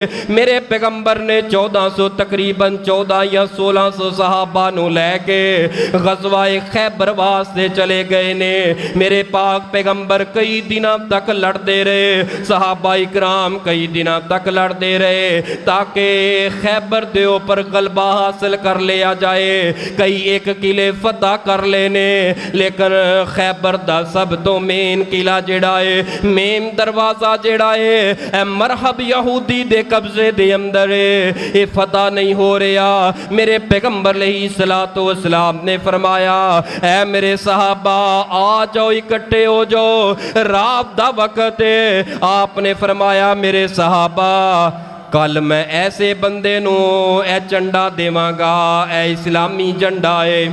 मेरे पैगंबर ने 1400 तकरीबन 14 या 1600 सहाबा नू लैके गज़वाए खैबर वास्ते चले गए ने। मेरे पाक पैगंबर कई दिनों तक लड़ते रहे, सहाबा इकराम कई दिनों तक लड़ते रहे ताकि खैबर के ऊपर गलबा हासिल कर लिया जाए। कई एक किले फतह कर लेने, लेकिन खैबर दा सब तो मेन किला जिहड़ा है, मेन दरवाजा जिहड़ा है मरहब यहूदी दे कब्जे दे अंदर ये फतह नहीं हो रहा। मेरे पैगंबर अलैहिस्सलातु वस्सलाम ने फरमाया, ऐ मेरे सहाबा आ जाओ, इकट्ठे हो जाओ, रात दा वक्त है। आपने फरमाया, मेरे सहाबा कल मैं ऐसे बंदे नू ए झंडा देवांगा, ए इस्लामी झंडा है,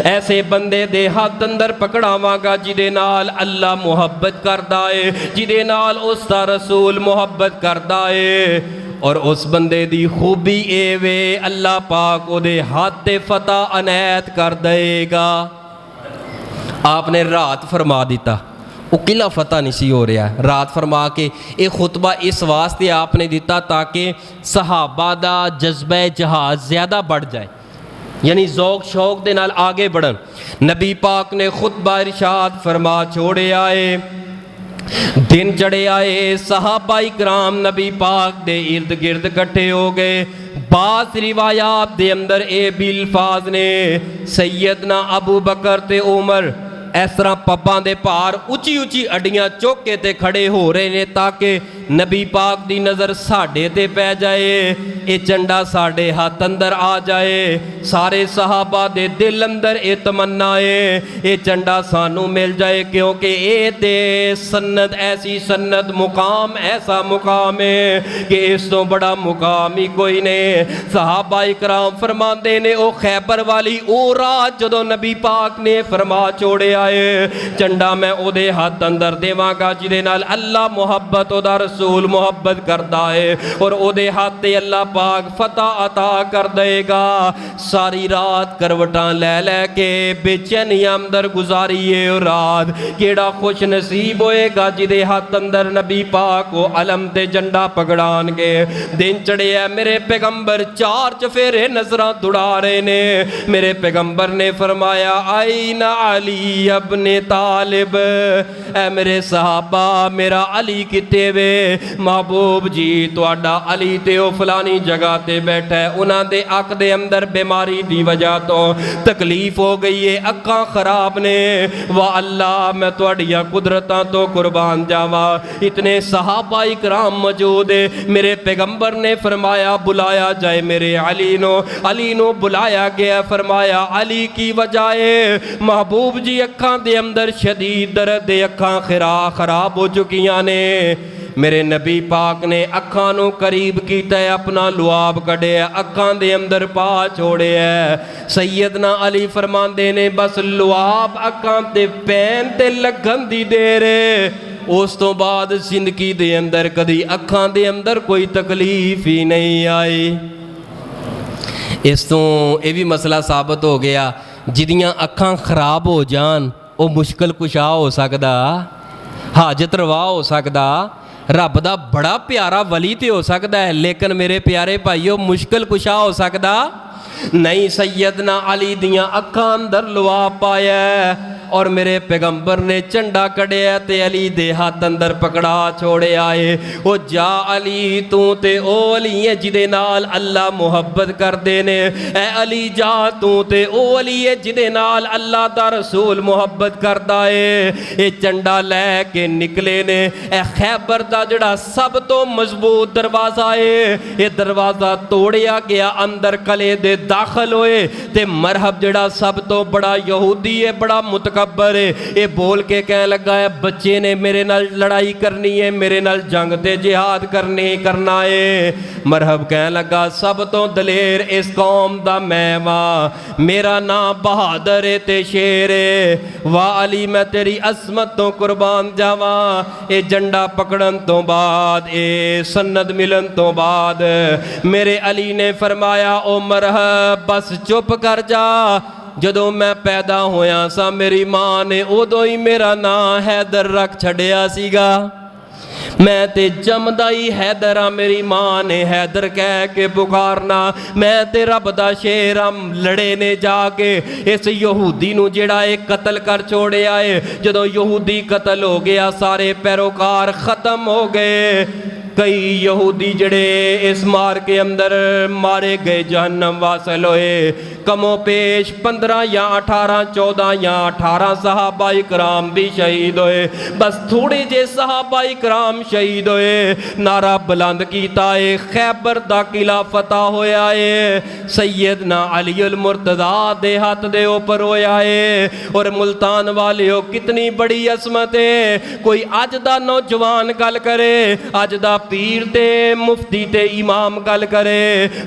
ऐसे बंदे दे हाथ अंदर पकड़ावांगा जिदे नाल अल्लाह मुहब्बत करदा है, जिदे नाल उसदा रसूल मुहब्बत करदा है। और उस बंदे दी खूबी ए वे अल्लाह पाक ओदे हाथ ते फतह अनैत कर देगा। आपने रात फरमा दिता, वो किला फतह नहीं सी हो रहा। रात फरमा के ये खुतबा इस वास्ते आपने दिता ताकि सहाबा दा जज्बा जहाज ज़्यादा बढ़ जाए, यानी ज़ौक शौक दे नाल आगे बढ़न। नबी पाक ने खुतबा इरशाद फरमा छोड़े आए, दिन चढ़े आए, सहाबा इकराम नबी पाक दे इर्द गिर्द इकट्ठे हो गए। बास रिवायात दे अंदर ए बिलफाज ने सैयदना अबू बकर ते उमर इस तरह पब्बां दे पार उची उची अड्डियां चुक के ते खड़े हो रहे ने ताकि नबी पाक दी नज़र साढ़े ते पै जाए, ये झंडा साढ़े हाथ अंदर आ जाए। सारे सहाबा दे दिल अंदर ये तमन्ना है ये झंडा सानू मिल जाए, क्योंकि ये ते सन्नत ऐसी सन्नत मुकाम ऐसा मुकाम है कि इस तो बड़ा मुकाम ही कोई नहीं। सहाबा इकराम फरमाते ने ओ खैबर वाली ओ रात जदों नबी पाक ने फरमा छोड़े झंडा मैं ओदे हाथ अंदर देवांगा जिदे नाल अल्लाह मुहब्बत ओदा रसूल मुहब्बत करदा है, और ओदे हाथ ते अल्लाह पाक फतह अता कर देगा। सारी रात करवटां लै लै के बेचैनी अंदर गुजारी है रात। केड़ा खुश नसीब होएगा जिदे हाथ अंदर नबी पाक को अलम ते झंडा पकड़ान के। दिन चढ़े है, मेरे पैगंबर चार चफेरे नजरां दुड़ा रहे ने। मेरे पैगंबर ने फरमाया, आई ना अली अपने तालिब, ऐ मेरे सहाबा मेरा अली किते वे। महबूब जी तुहाडा अली ते ओ फलानी जगह ते बैठा है, उन्हां दे अख दे अंदर बीमारी दी वजह तो तकलीफ हो गई है, अखां खराब ने। वाह अल्लाह मैं तुहाडियां कुदरतां तो कुर्बान जावा। इतने सहाबा इकराम मौजूद है। मेरे पैगंबर ने फरमाया बुलाया जाए मेरे अली नो। अली नो बुलाया गया, फरमाया अली की वजह है महबूब जी अखां दे अंदर शदीद दर्द दे, अखां खराब हो चुकियां ने। मेरे नबी पाक ने अखां नू करीब कीता है, अपना लुआब कढ़े अखां दे अंदर पा छोड़े है। सैयदना अली फरमांदे ने बस लुआब अखां ते पैन ते लगन दी देर है, उस तो बाद जिंदगी दे अंदर कदी अखां दे अंदर कोई तकलीफ ही नहीं आई। इस तो यह भी मसला साबित हो गया जिदियां अखां खराब हो जान वो मुश्किल कुशा हो सकदा, हाजत रवा हो सकदा, रब दा बड़ा प्यारा वली तो हो सकता है, लेकिन मेरे प्यारे भाईओ मुश्किल कुशा हो सकदा नहीं। सैयदना अली दियां अखां अंदर लुआब पाया और मेरे पैगंबर ने झंडा कढ़िया ते अली दे हाथ अंदर पकड़ा छोड़े आए। ओ जा अली तू ते ओ अली है जिदे नाल अल्लाह मुहब्बत करदे ने। ऐ अली जा तू ते ओ अली है जिदे नाल अल्लाह दा रसूल मुहब्बत करदा है। ये झंडा लैके निकले ने। ए खैबर दा जिहड़ा सब तो मजबूत दरवाजा है, ये दरवाजा तोड़िया गया, अंदर कले दे दाखिल होए ते मरहब जिहड़ा सब तो बड़ा यहूदी है, बड़ा मुतकब्बर है, ये बोल के कह लगा है बच्चे ने मेरे नाल लड़ाई करनी है, मेरे नाल जंग ते जिहाद करना है। मरहब कह लगा सब तो दलेर इस कौम दा मैं वां, मेरा नाम बहादुर है ते शेर है। वाह अली मैं तेरी असमत तो कुर्बान जावा। ये झंडा पकड़न तो बाद, ये सन्नत मिलन तो बाद मेरे अली ने फरमाया ओ मरहब बस चुप कर जा। जदों मैं पैदा होया सा मेरी मां ने उदों ही मेरा नाम हैदर रख छड़िया सीगा। मैं ते जमदा ही हैदर हाँ, मेरी मां ने हैदर कह के पुकारना। मैं ते रब दा शेर हाँ, लड़े ने जाके इस यहूदी नूं जिहड़ा एक कतल कर छोड़िया है। जदों यहूदी कतल हो गया, सारे पैरोकार ख़त्म हो गए। कई यहूदी जड़े इस मार के अंदर मारे गए, जहन्नम वासल होए। कमो पेश 15 या 18, 14 या 18 सहाबा इकराम भी शहीद होए। बस थोड़े जे सहाबा इकराम शहीद होए। नारा बुलंद कीता है, खैबर दा किला फतह होया है। सैयदना अली अल मुर्तज़ा दे हाथ दे ऊपर होया है। और मुल्तान वालियो कितनी बड़ी असमत है। कोई अज दा नौजवान गल करे, अज दा पीर ते मुफ्ती ते इमाम गल करे,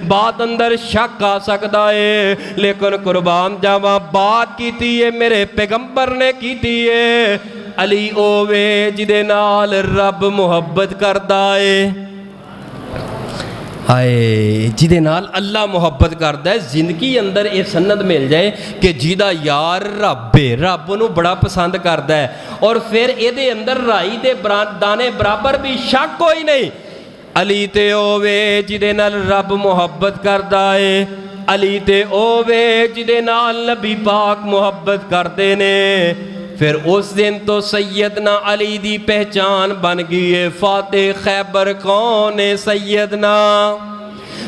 बात अंदर शक आ सकता है। लेकिन कुर्बान जावा, बात की है मेरे पैगंबर ने की है। अली ओवे जिदे नाल रब मुहब्बत करदा है, हाय जिदे नाल अल्लाह मुहब्बत करदा है। जिंदगी अंदर ये सन्नत मिल जाए कि जिदा यार रब है, रब नूं बड़ा पसंद करदा है। और फिर ये अंदर राई दे दाने बराबर भी शक कोई नहीं। अली ते ओवे जिदे नाल रब मुहब्बत करदा है, अली ते ओवे जिदे नाल नबी पाक मुहब्बत करते ने। फिर उस दिन तो सैयदना अली दी पहचान बन गई है। फातेह खैबर कौन है?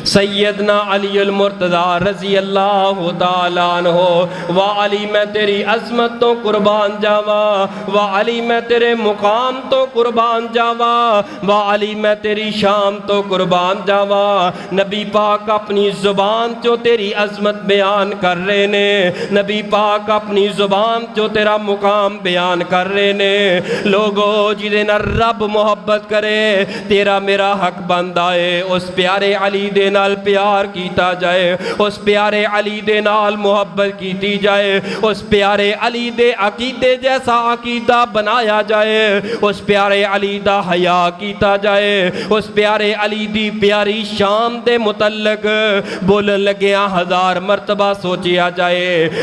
सैयदना अली अल मुर्तज़ा रज़ी अल्लाह ताला अन्हो। वाह अली मैं तेरी अज़मत तो कुर्बान जावा, वाह अली मैं तेरे मुकाम तो कुर्बान जावा, वाह अली मैं तेरी शाम तो कुर्बान जावा। नबी पाक अपनी ज़ुबान चो तेरी अज़मत बयान कर रहे ने, नबी पाक अपनी ज़ुबान चो तेरा मुकाम बयान कर रहे ने। लोगो जिदे नाल रब मुहब्बत करे, तेरा मेरा हक बनदा है उस प्यारे अली दे नाल प्यार कीता जाए, उस प्यारे अली दे नाल मुहब्बत कीती जाए, उस प्यारे अली दे अकीदे जैसा अकीदा बनाया जाए, उस प्यारे अली दा हया कीता जाए, उस प्यारे अली दी प्यारी शान दे मुतल्लक बोलन लग्या 1000 मरतबा सोचिया जाए।